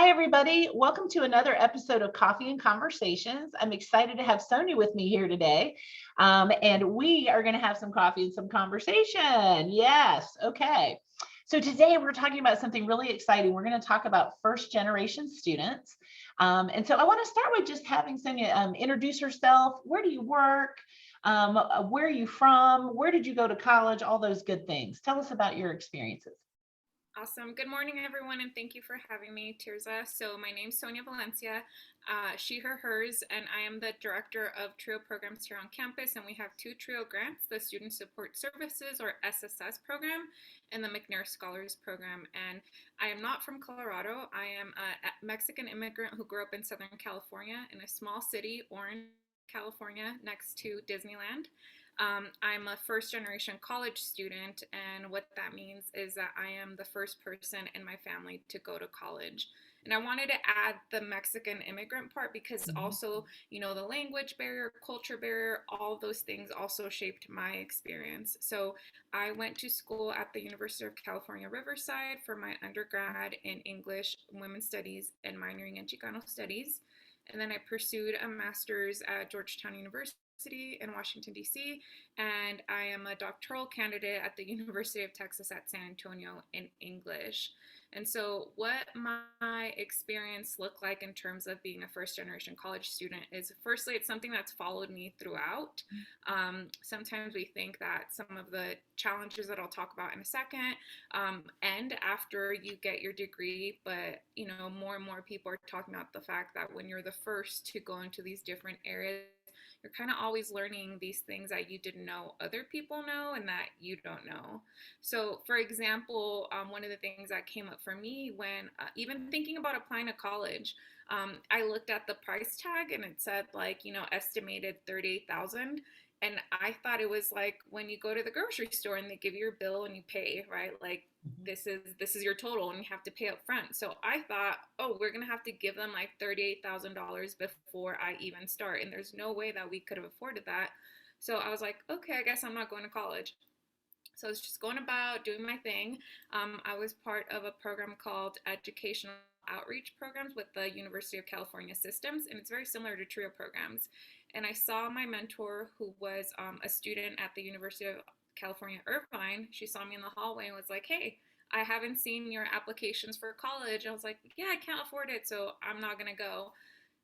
Hi, everybody. Welcome to another episode of Coffee and Conversations. I'm excited to have Sonia with me here today. And we are going to have some coffee and some conversation. Yes. Okay. So today we're talking about something really exciting. We're going to talk about first generation students. And so I want to start with just having Sonia introduce herself. Where do you work? Where are you from? Where did you go to college? All those good things. Tell us about your experiences. Awesome. Good morning, everyone, and thank you for having me, Tierza. So my name's Sonia Valencia, she, her, hers, and I am the director of TRIO programs here on campus, and we have two TRIO grants, the Student Support Services, or SSS program, and the McNair Scholars Program. And I am not from Colorado. I am a Mexican immigrant who grew up in Southern California in a small city, Orange, California, next to Disneyland. I'm a first generation college student, and what that means is that I am the first person in my family to go to college. And I wanted to add the Mexican immigrant part because also, the language barrier, culture barrier, all those things also shaped my experience. So I went to school at the University of California, Riverside for my undergrad in English, Women's Studies, and minoring in Chicano Studies. And then I pursued a master's at Georgetown University in Washington, D.C., and I am a doctoral candidate at the University of Texas at San Antonio in English. And so, what my experience looked like in terms of being a first generation college student is firstly, it's something that's followed me throughout. Sometimes we think that some of the challenges that I'll talk about in a second end after you get your degree, but more and more people are talking about the fact that when you're the first to go into these different areas, you're kind of always learning these things that you didn't know other people know and that you don't know. So, for example, one of the things that came up for me when even thinking about applying to college, I looked at the price tag and it said estimated 38,000. And I thought it was like when you go to the grocery store and they give you your bill and you pay, right? Like this is your total and you have to pay up front. So I thought, oh, we're gonna have to give them like $38,000 before I even start, and there's no way that we could have afforded that. So I was like, okay, I guess I'm not going to college. So I was just going about doing my thing. I was part of a program called Educational Outreach Programs with the University of California Systems, and it's very similar to TRIO programs. And I saw my mentor, who was a student at the University of California, Irvine. She saw me in the hallway and was like, hey, I haven't seen your applications for college. I was like, yeah, I can't afford it, so I'm not going to go.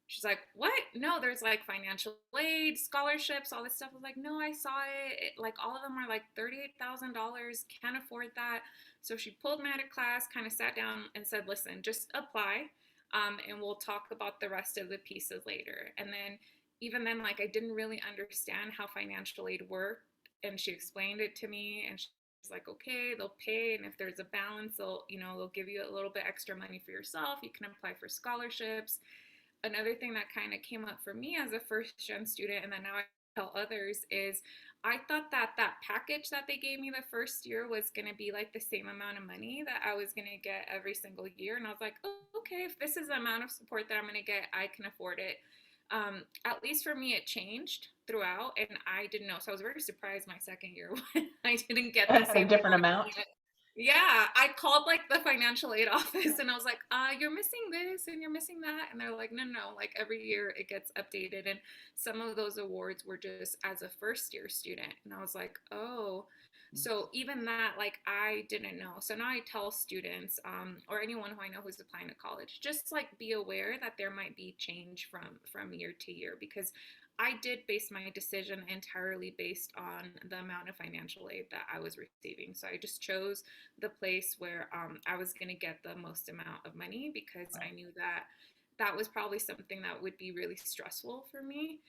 She's like, what? No, there's like financial aid, scholarships, all this stuff. I was like, no, I saw it. Like all of them are like $38,000. Can't afford that. So she pulled me out of class, kind of sat down and said, listen, just apply, and we'll talk about the rest of the pieces later. And then even then, like I didn't really understand how financial aid worked. And she explained it to me, and she's like, okay, they'll pay. And if there's a balance, they'll give you a little bit extra money for yourself. You can apply for scholarships. Another thing that kind of came up for me as a first gen student, and then now I tell others, is I thought that that package that they gave me the first year was going to be like the same amount of money that I was going to get every single year. And I was like, oh, okay, if this is the amount of support that I'm going to get, I can afford it. At least for me, it changed throughout, and I didn't know. So I was very surprised my second year when I didn't get the At a same different amount of amount. money. Yeah, I called like the financial aid office and I was like, you're missing this and you're missing that. And they're like, no, no, like every year it gets updated. And some of those awards were just as a first year student. And I was like, oh, so even that, like I didn't know. So now I tell students or anyone who I know who's applying to college, just like be aware that there might be change from year to year, because I did base my decision entirely based on the amount of financial aid that I was receiving. So I just chose the place where I was going to get the most amount of money, because I knew that that was probably something that would be really stressful for me.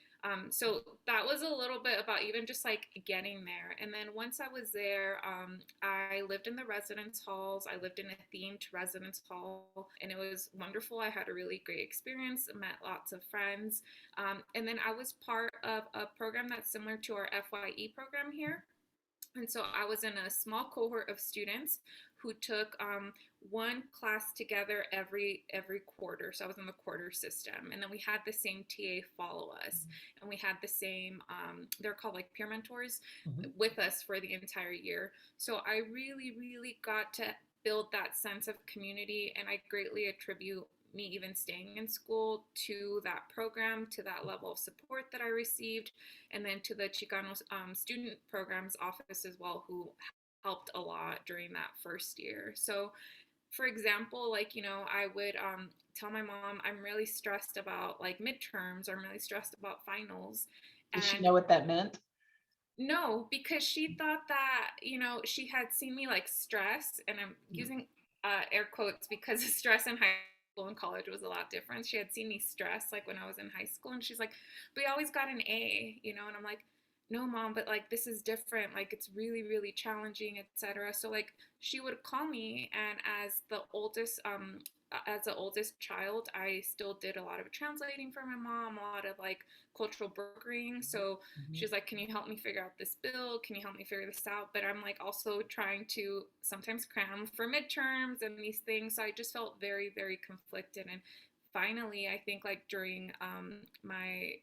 So that was a little bit about even just like getting there. And then once I was there, I lived in the residence halls. I lived in a themed residence hall, and it was wonderful. I had a really great experience, met lots of friends. And then I was part of a program that's similar to our FYE program here. And so I was in a small cohort of students who took one class together every quarter. So I was in the quarter system, and then we had the same TA follow us, and we had the same they're called like peer mentors with us for the entire year. So I really got to build that sense of community, and I greatly attribute me even staying in school, to that program, to that level of support that I received, and then to the Chicano student programs office as well, who helped a lot during that first year. So for example, like, I would tell my mom I'm really stressed about like midterms, or I'm really stressed about finals. Did she And know what that meant? no, because she thought that, she had seen me like stress, and I'm using air quotes because stress in high school and college was a lot different. She had seen me stress like when I was in high school, and she's like, "But you always got an A," and I'm like, "No, mom, but like this is different. Like it's really, really challenging, etc." So like she would call me, and as the oldest child, I still did a lot of translating for my mom, a lot of like cultural brokering. So Mhm. she's like, "Can you help me figure out this bill? Can you help me figure this out?" But I'm like also trying to sometimes cram for midterms and these things. So I just felt very, very conflicted. And finally, I think like during my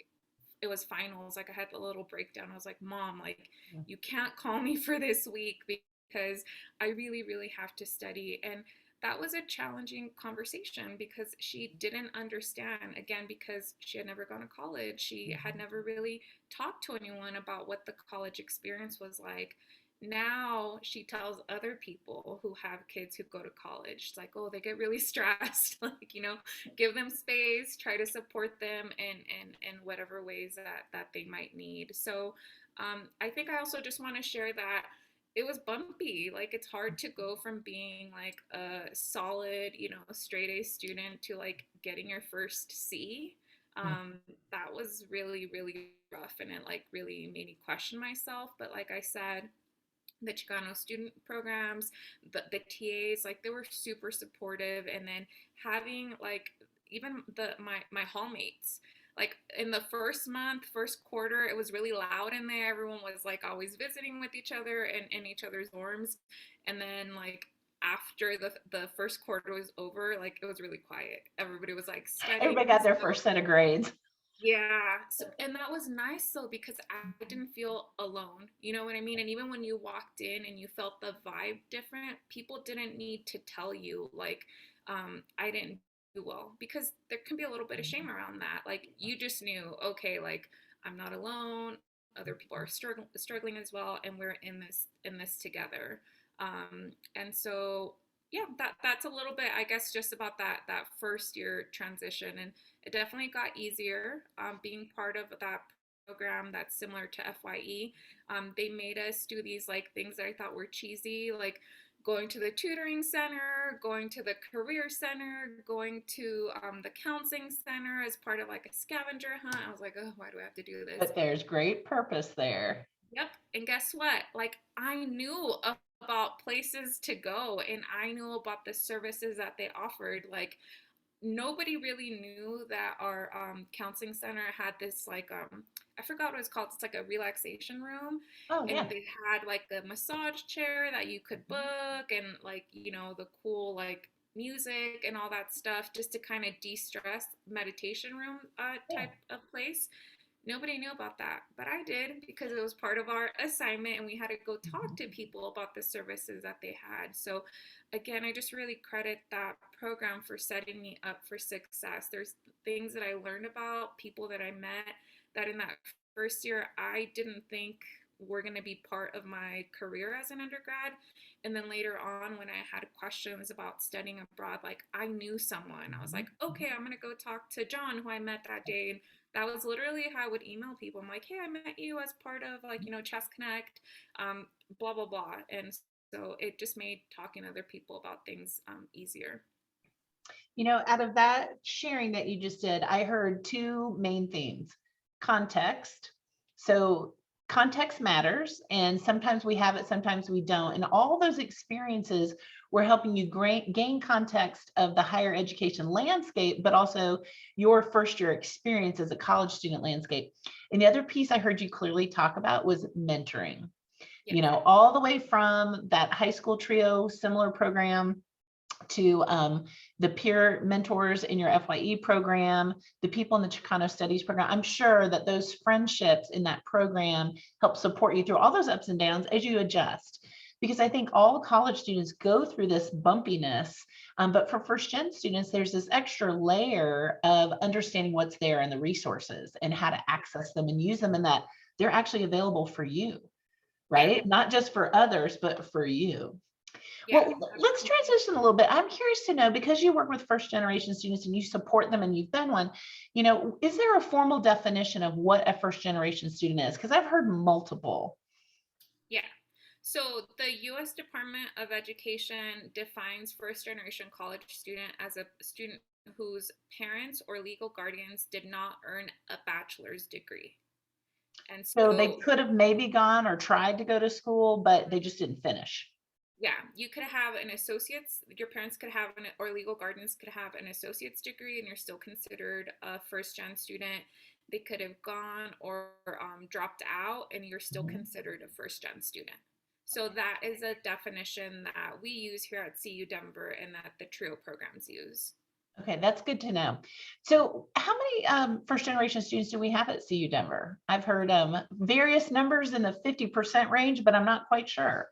it was finals, like I had a little breakdown. I was like, "Mom, like you can't call me for this week because I really, really have to study." And that was a challenging conversation because she didn't understand, again, because she had never gone to college. She had never really talked to anyone about what the college experience was like. Now she tells other people who have kids who go to college, it's like, "Oh, they get really stressed." Like, give them space, try to support them in whatever ways that they might need. So I think I also just want to share that it was bumpy. Like it's hard to go from being like a solid, straight A student to like getting your first C. um, that was really, really rough, and it like really made me question myself. But like I said, the Chicano student programs, the TAs, like they were super supportive. And then having like even my hallmates, like in the first month, first quarter, it was really loud in there. Everyone was like always visiting with each other and in each other's dorms. And then like after the first quarter was over, like it was really quiet. Everybody was like studying Everybody and got their stuff. first set of grades. Yeah. So, and that was nice though, because I didn't feel alone. You know what I mean? And even when you walked in and you felt the vibe different, people didn't need to tell you, like, I didn't do well, because there can be a little bit of shame around that. Like, you just knew, okay, like, I'm not alone. Other people are struggling as well, and we're in this together. And so, yeah, that's a little bit, I guess, just about that first year transition. And it definitely got easier being part of that program that's similar to FYE. They made us do these like things that I thought were cheesy, like going to the tutoring center, going to the career center, going to the counseling center as part of like a scavenger hunt. I was like, "Oh, why do I have to do this?" But there's great purpose there. Yep. And guess what? Like, I knew about places to go, and I knew about the services that they offered. Like, nobody really knew that our counseling center had this like I forgot what it's called. It's like a relaxation room, Oh, yeah. and they had like a massage chair that you could book, and like the cool like music and all that stuff, just to kind of de-stress, meditation room Yeah. type of place. Nobody knew about that, but I did, because it was part of our assignment and we had to go talk to people about the services that they had. So, again, I just really credit that program for setting me up for success. There's things that I learned about, people that I met, that in that first year I didn't think were going to be part of my career as an undergrad. And then later on, when I had questions about studying abroad, like I knew someone. I was like, "Okay, I'm going to go talk to John, who I met that day." And that was literally how I would email people. I'm like, "Hey, I met you as part of like, Chess Connect, blah, blah, blah." And so it just made talking to other people about things easier. Out of that sharing that you just did, I heard two main themes. Context. So context matters, and sometimes we have it, sometimes we don't. And all those experiences were helping you gain context of the higher education landscape, but also your first year experience as a college student landscape. And the other piece I heard you clearly talk about was mentoring. Yes. All the way from that high school trio similar program to the peer mentors in your FYE program, the people in the Chicano Studies program. I'm sure that those friendships in that program help support you through all those ups and downs as you adjust. because I think all college students go through this bumpiness. But for first gen students, there's this extra layer of understanding what's there and the resources and how to access them and use them, and that they're actually available for you, Yeah, right? Not just for others, but for you. yeah. Well, let's transition a little bit. I'm curious to know, because you work with first generation students and you support them and you've been one, is there a formal definition of what a first generation student is? Because I've heard multiple. Yeah. So the U.S. Department of Education defines first generation college student as a student whose parents or legal guardians did not earn a bachelor's degree. And So they so, could have maybe gone or tried to go to school, but they just didn't finish. yeah, you could have an associate's, your parents could have an, or legal guardians could have an associate's degree, and you're still considered a first gen student. They could have gone or dropped out, and you're still Mhm. considered a first gen student. So that is a definition that we use here at CU Denver and that the TRIO programs use. Okay, that's good to know. So, how many first generation students do we have at CU Denver? I've heard various numbers in the 50% range, but I'm not quite sure.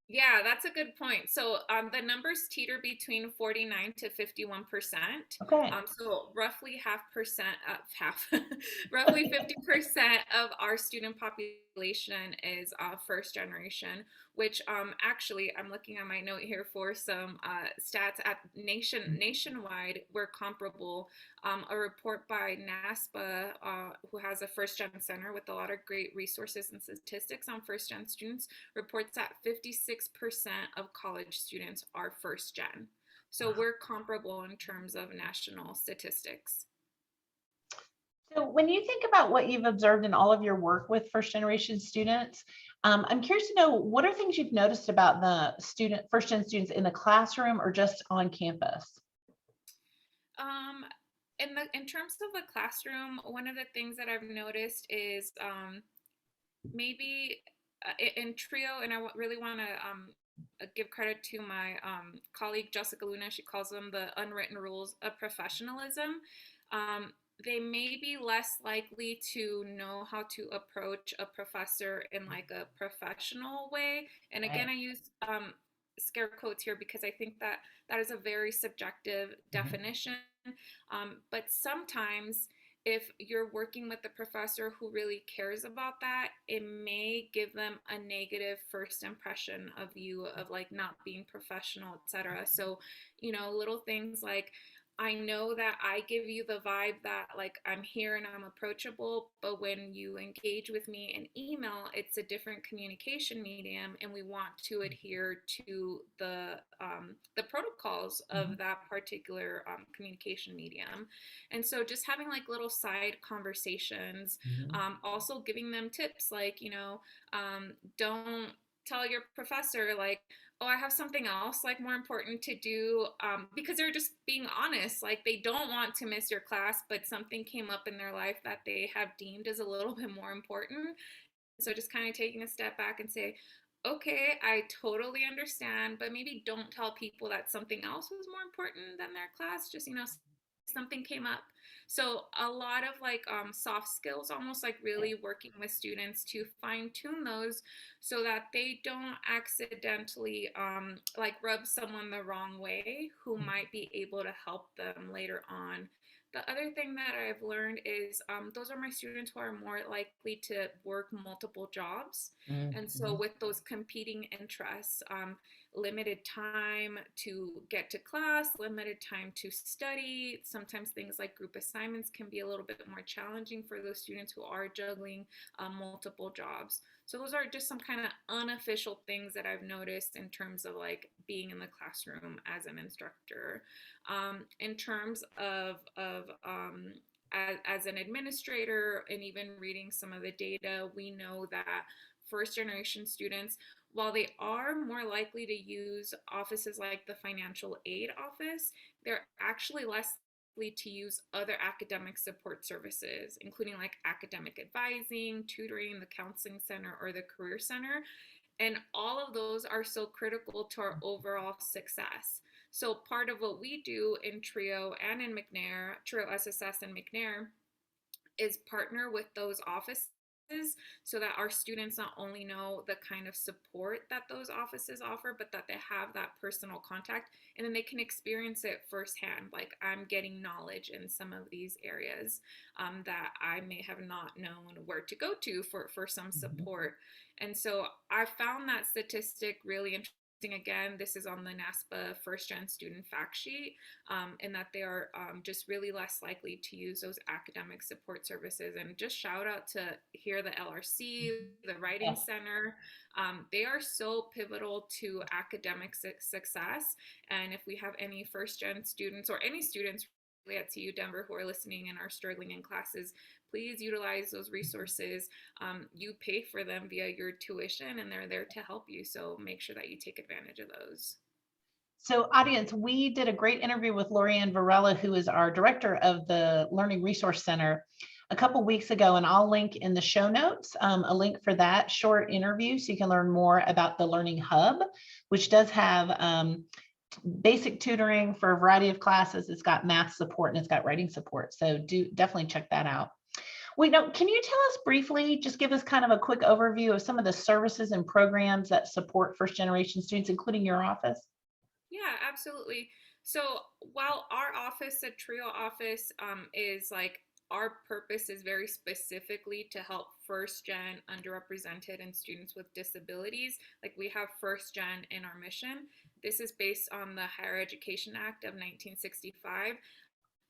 Yeah, that's a good point. So the numbers teeter between 49 to 51%. Okay. So roughly half, roughly 50% of our student population is first generation, which actually I'm looking at my note here for some stats at nationwide, we're comparable. A report by NASPA, who has a first gen center with a lot of great resources and statistics on first gen students, reports that 56% of college students are first gen. So we're comparable in terms of national statistics. So, when you think about what you've observed in all of your work with first generation students, I'm curious to know, what are things you've noticed about the first gen students in the classroom or just on campus? Um, in terms of the classroom, one of the things that I've noticed is maybe in trio, and really want to give credit to my colleague Jessica Luna. She calls them the unwritten rules of professionalism. Um, they may be less likely to know how to approach a professor in like a professional way. And again, Right. I use scare quotes here because I think that that is a very subjective Mhm. definition. But sometimes if you're working with a professor who really cares about that, it may give them a negative first impression of you, of like not being professional, etc. So, little things like, I know that I give you the vibe that like I'm here and I'm approachable, but when you engage with me in email, it's a different communication medium, and we want to adhere to the protocols of Mhm. that particular communication medium. And so just having like little side conversations, Mhm. also giving them tips like, don't tell your professor like, oh, I have something else like more important to do, because they're just being honest. Like they don't want to miss your class, but something came up in their life that they have deemed as a little bit more important. So just kind of taking a step back and say, okay, I totally understand, but maybe don't tell people that something else was more important than their class. Just, something came up. So a lot of like soft skills, almost like really working with students to fine tune those so that they don't accidentally like rub someone the wrong way who might be able to help them later on. The other thing that I've learned is those are my students who are more likely to work multiple jobs. And so, Mhm. with those competing interests, limited time to get to class, limited time to study, sometimes things like group assignments can be a little bit more challenging for those students who are juggling multiple jobs. So, those are just some kind of unofficial things that I've noticed in terms of like being in the classroom as an instructor. In terms as an administrator and even reading some of the data, we know that first generation students, while they are more likely to use offices like the financial aid office, they're actually less likely to use other academic support services, including like academic advising, tutoring, the counseling center, or the career center. And all of those are so critical to our overall success. So part of what we do in Trio and in McNair, Trio SSS and McNair, is partner with those offices so that our students not only know the kind of support that those offices offer, but that they have that personal contact and then they can experience it firsthand. Like I'm getting knowledge in some of these areas that I may have not known where to go to for some Mhm. support. And so I found that statistic really interesting. Again, this is on the NASPA First Gen student fact sheet, and that they are just really less likely to use those academic support services. And just shout out to here the LRC, the Writing Yes. Center. They are so pivotal to academic success. And if we have any first gen students or any students really at CU Denver who are listening and are struggling in classes, please utilize those resources. You pay for them via your tuition and they're there to help you. So make sure that you take advantage of those. So audience, we did a great interview with Lorianne Varela, who is our director of the Learning Resource Center a couple weeks ago, and I'll link in the show notes a link for that short interview so you can learn more about the Learning Hub, which does have basic tutoring for a variety of classes. It's got math support and it's got writing support. So do definitely check that out. Wait, now, can you tell us briefly, just give us kind of a quick overview of some of the services and programs that support first generation students, including your office? Yeah, absolutely. So while our office, the TRIO office, is like our purpose is very specifically to help first gen underrepresented and students with disabilities. Like we have first gen in our mission. This is based on the Higher Education Act of 1965.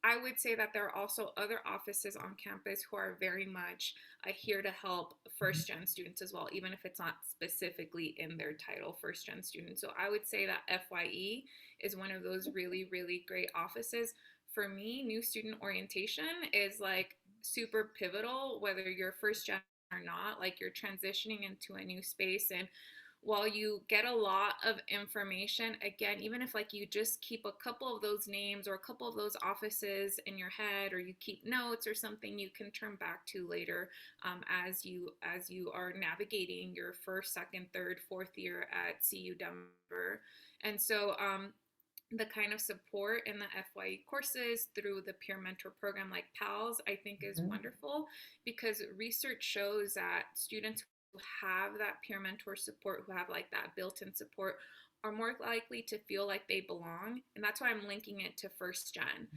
I would say that there are also other offices on campus who are very much here to help first gen students as well, even if it's not specifically in their title, first gen students. So I would say that FYE is one of those really, really great offices. For me, new student orientation is like super pivotal, whether you're first gen or not, like you're transitioning into a new space. And while you get a lot of information, again, even if like you just keep a couple of those names or a couple of those offices in your head, or you keep notes or something you can turn back to later, as you are navigating your first, second, third, fourth year at CU Denver. And so the kind of support in the FYE courses through the peer mentor program like PALS, I think is Mhm. wonderful, because research shows that students who have that peer mentor support, who have like that built-in support, are more likely to feel like they belong. And that's why I'm linking it to first gen,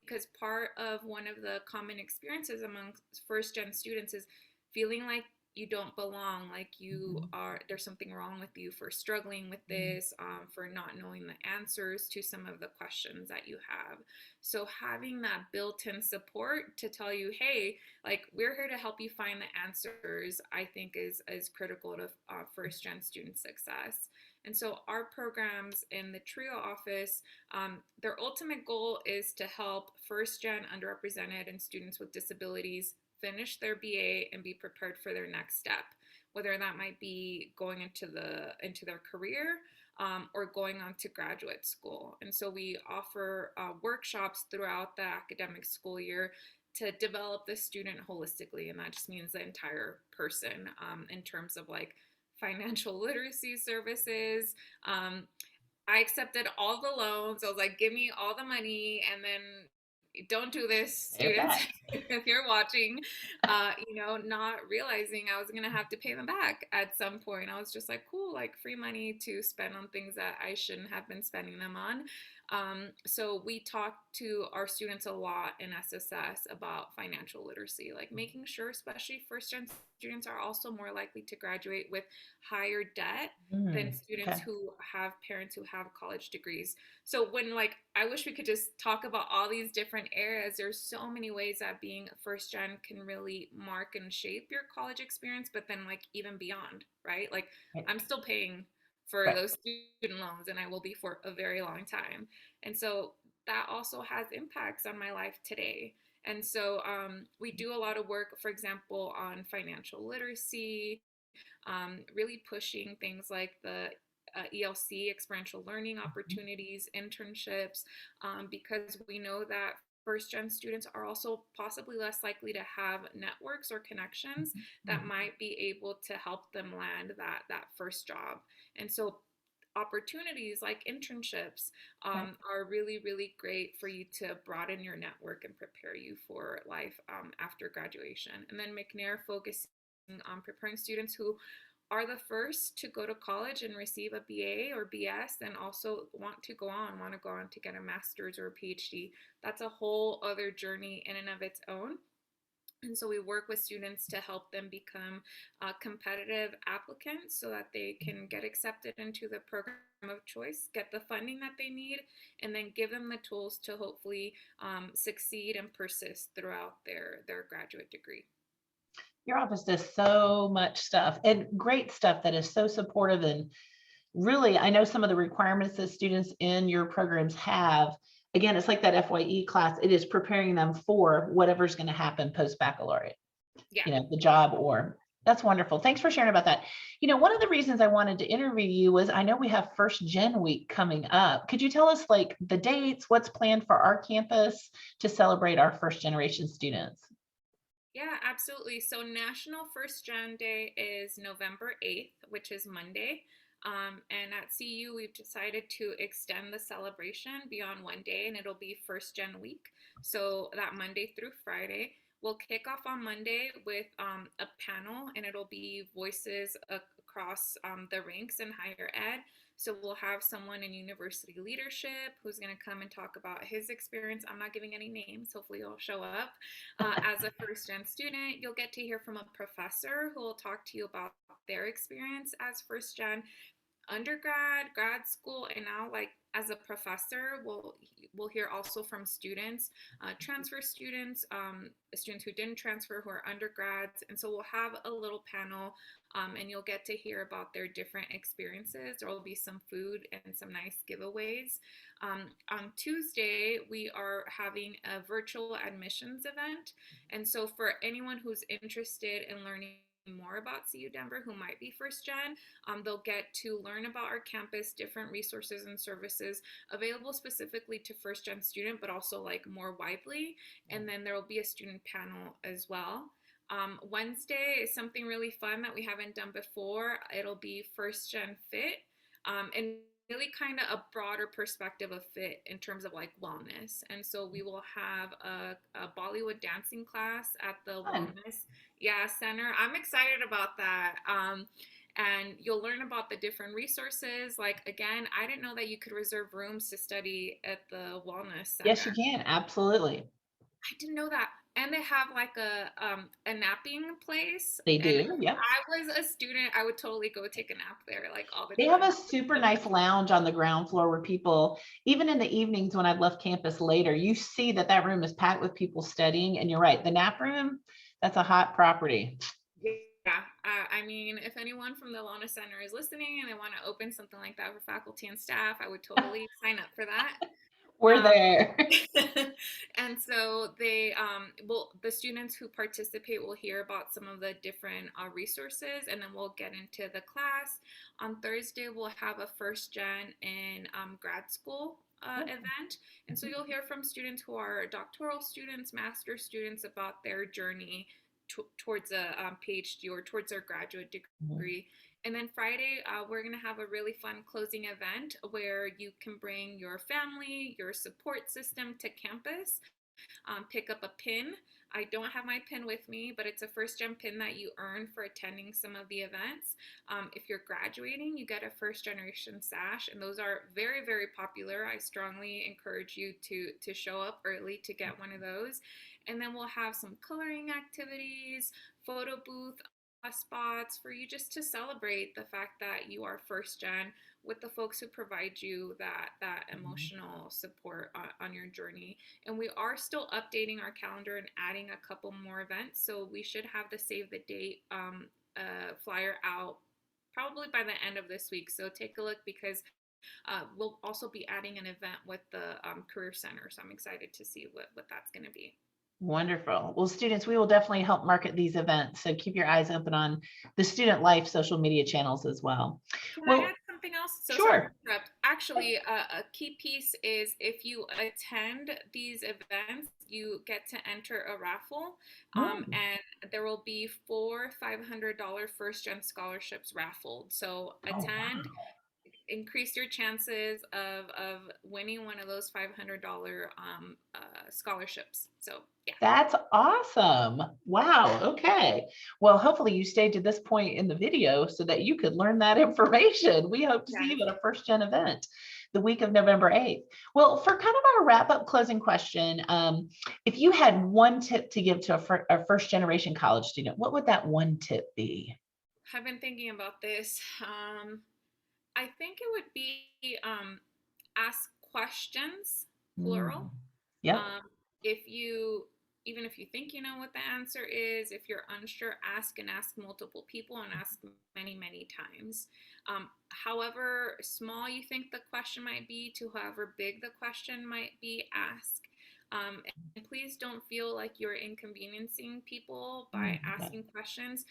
because part of one of the common experiences among first gen students is feeling like you don't belong, like you Mhm. are, there's something wrong with you for struggling with Mhm. this, for not knowing the answers to some of the questions that you have. So having that built-in support to tell you, hey, like we're here to help you find the answers, I think is critical to first gen student success. And so our programs in the TRIO office, their ultimate goal is to help first gen underrepresented and students with disabilities finish their BA and be prepared for their next step, whether that might be going into their career, or going on to graduate school. And so we offer workshops throughout the academic school year to develop the student holistically, and that just means the entire person, in terms of like financial literacy services. I accepted all the loans. I was like, give me all the money, and then don't do this, Pay it students, back. if you're watching, not realizing I was going to have to pay them back at some point. I was just like, cool, like free money to spend on things that I shouldn't have been spending them on. So we talk to our students a lot in SSS about financial literacy, like making sure, especially first gen students are also more likely to graduate with higher debt than students Okay. who have parents who have college degrees. So when like I wish we could just talk about all these different areas. There's so many ways that being first gen can really mark and shape your college experience, but then like even beyond, right? Like Right. I'm still paying for Right. those student loans and I will be for a very long time. And so that also has impacts on my life today. And so we do a lot of work, for example, on financial literacy, really pushing things like the ELC, experiential learning opportunities, internships, because we know that first gen students are also possibly less likely to have networks or connections that might be able to help them land that first job. And so opportunities like internships Right. are really, really great for you to broaden your network and prepare you for life after graduation. And then McNair focuses preparing students who are the first to go to college and receive a BA or BS and also want to go on to get a master's or a PhD. That's a whole other journey in and of its own. And so we work with students to help them become competitive applicants so that they can get accepted into the program of choice, get the funding that they need, and then give them the tools to hopefully succeed and persist throughout their graduate degree. Your office does so much stuff and great stuff that is so supportive. And really, I know some of the requirements that students in your programs have. Again, it's like that FYE class. It is preparing them for whatever's going to happen post baccalaureate, Yeah. the job. Or that's wonderful. Thanks for sharing about that. One of the reasons I wanted to interview you was I know we have First Gen Week coming up. Could you tell us like the dates, what's planned for our campus to celebrate our first generation students? Yeah, absolutely. So National First Gen Day is November 8th, which is Monday. And at CU, we've decided to extend the celebration beyond one day, and it'll be First Gen Week. So that Monday through Friday. We'll kick off on Monday with a panel, and it'll be voices across the ranks in higher ed. So we'll have someone in university leadership who's going to come and talk about his experience. I'm not giving any names. Hopefully you'll show up. As a first gen student, you'll get to hear from a professor who will talk to you about their experience as first gen undergrad, grad school, and now like as a professor, we'll hear also from students, transfer students, students who didn't transfer who are undergrads, and so we'll have a little panel, and you'll get to hear about their different experiences. There will be some food and some nice giveaways. On Tuesday, we are having a virtual admissions event, and so for anyone who's interested in learning more about CU Denver who might be first gen, they'll get to learn about our campus, different resources and services available specifically to first gen student, but also like more widely. And then there will be a student panel as well. Wednesday is something really fun that we haven't done before. It'll be first gen fit, and really kind of a broader perspective of fit in terms of like wellness. And so we will have a Bollywood dancing class at the wellness center. I'm excited about that. And you'll learn about the different resources. Like, again, I didn't know that you could reserve rooms to study at the wellness center. Yes, you can. Absolutely. I didn't know that. And they have like a napping place. They do. And Yep. I was a student, I would totally go take a nap there like all the They time. have a super nice lounge on the ground floor where people, even in the evenings when I've left campus later, you see that room is packed with people studying. And you're right, the nap room, that's a hot property. Yeah, I mean, if anyone from the Wellness Center is listening and they want to open something like that for faculty and staff, I would totally sign up for that. We're there. And so the students who participate will hear about some of the different resources, and then we'll get into the class. On Thursday, we'll have a first gen in grad school event. And so you'll hear from students who are doctoral students, master students about their journey towards a PhD or towards their graduate degree. And then Friday, we're going to have a really fun closing event where you can bring your family, your support system to campus, pick up a pin. I don't have my pin with me, but it's a first gen pin that you earn for attending some of the events. If you're graduating, you get a first generation sash, and those are very, very popular. I strongly encourage you to show up early to get one of those. And then we'll have some coloring activities, photo booth spots for you just to celebrate the fact that you are first gen with the folks who provide you that emotional support on your journey. And we are still updating our calendar and adding a couple more events, so we should have the save the date flyer out probably by the end of this week. So take a look, because we'll also be adding an event with the Career Center, so I'm excited to see what that's going to be. Wonderful. Well, students, we will definitely help market these events. So keep your eyes open on the Student Life social media channels as well. Can I add something else? So sure. Sorry to interrupt. Actually, a key piece is if you attend these events, you get to enter a raffle, and there will be 4 $500 first gen scholarships raffled. So attend. increase your chances of winning one of those $500 scholarships. So yeah. That's awesome. Wow. Okay. Well, hopefully you stayed to this point in the video so that you could learn that information. We hope to see you at a First Gen event the week of November 8th. Well, for kind of our wrap up closing question, if you had one tip to give to a first generation college student, what would that one tip be? I've been thinking about this. I think it would be ask questions, plural. Yep. If you, even if you think you know what the answer is, if you're unsure, ask and ask multiple people and ask many, many times. However small you think the question might be to however big the question might be, ask. And please don't feel like you're inconveniencing people by asking questions.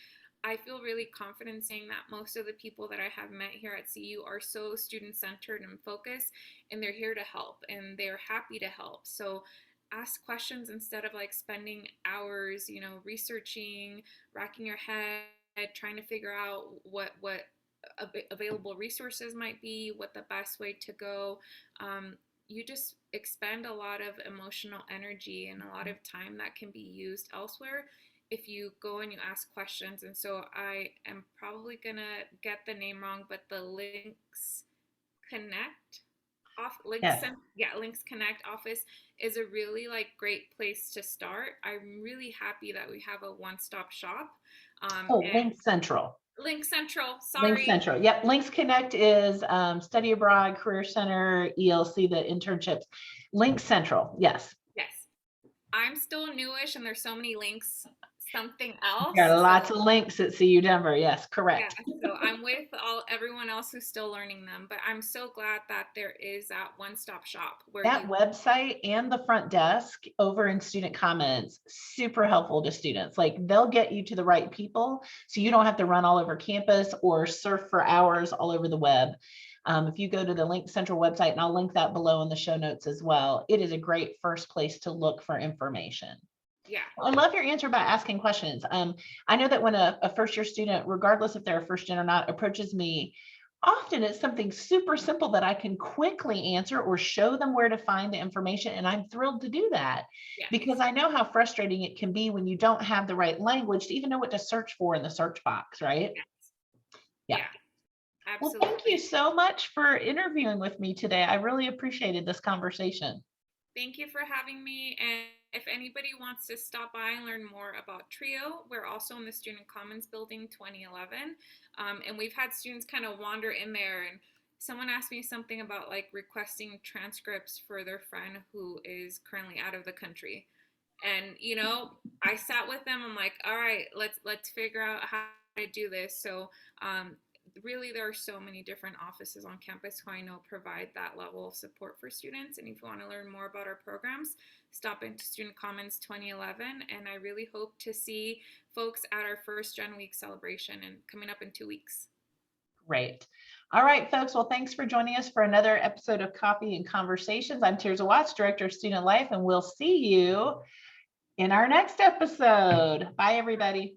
I feel really confident saying that most of the people that I have met here at CU are so student-centered and focused, and they're here to help, and they're happy to help. So ask questions instead of like spending hours, researching, racking your head, trying to figure out what available resources might be, what the best way to go. You just expend a lot of emotional energy and a lot of time that can be used elsewhere if you go and you ask questions. And so I am probably gonna get the name wrong, but the Lynx Connect Lynx Connect office is a really like great place to start. I'm really happy that we have a one-stop shop. Lynx Central. Lynx Central, Lynx sorry. Central. Yep. Lynx Connect is study abroad, career center, ELC, the internships. Lynx Central. Yes. Yes. I'm still newish and there's so many links, something else. Got lots of links at CU Denver. Yes, correct. Yeah, so I'm with everyone else who's still learning them, but I'm so glad that there is that one-stop shop where that website and the front desk over in student comments, super helpful to students. Like they'll get you to the right people so you don't have to run all over campus or surf for hours all over the web. If you go to the Lynx Central website, and I'll link that below in the show notes as well, it is a great first place to look for information. Yeah. I love your answer about asking questions. I know that when a first year student, regardless if they're a first gen or not, approaches me, often it's something super simple that I can quickly answer or show them where to find the information. And I'm thrilled to do that because I know how frustrating it can be when you don't have the right language to even know what to search for in the search box, right? Yeah. Absolutely. Well, thank you so much for interviewing with me today. I really appreciated this conversation. Thank you for having me. And if anybody wants to stop by and learn more about TRIO, we're also in the Student Commons Building 2011. And we've had students kind of wander in there, and someone asked me something about like requesting transcripts for their friend who is currently out of the country. And, I sat with them. I'm like, all right, let's figure out how to do this. So really, there are so many different offices on campus who I know provide that level of support for students. And if you want to learn more about our programs, stop into Student Commons 2011. And I really hope to see folks at our First Gen Week celebration and coming up in 2 weeks. Great. All right, folks. Well, thanks for joining us for another episode of Coffee and Conversations. I'm Tierza Watts, Director of Student Life, and we'll see you in our next episode. Bye, everybody.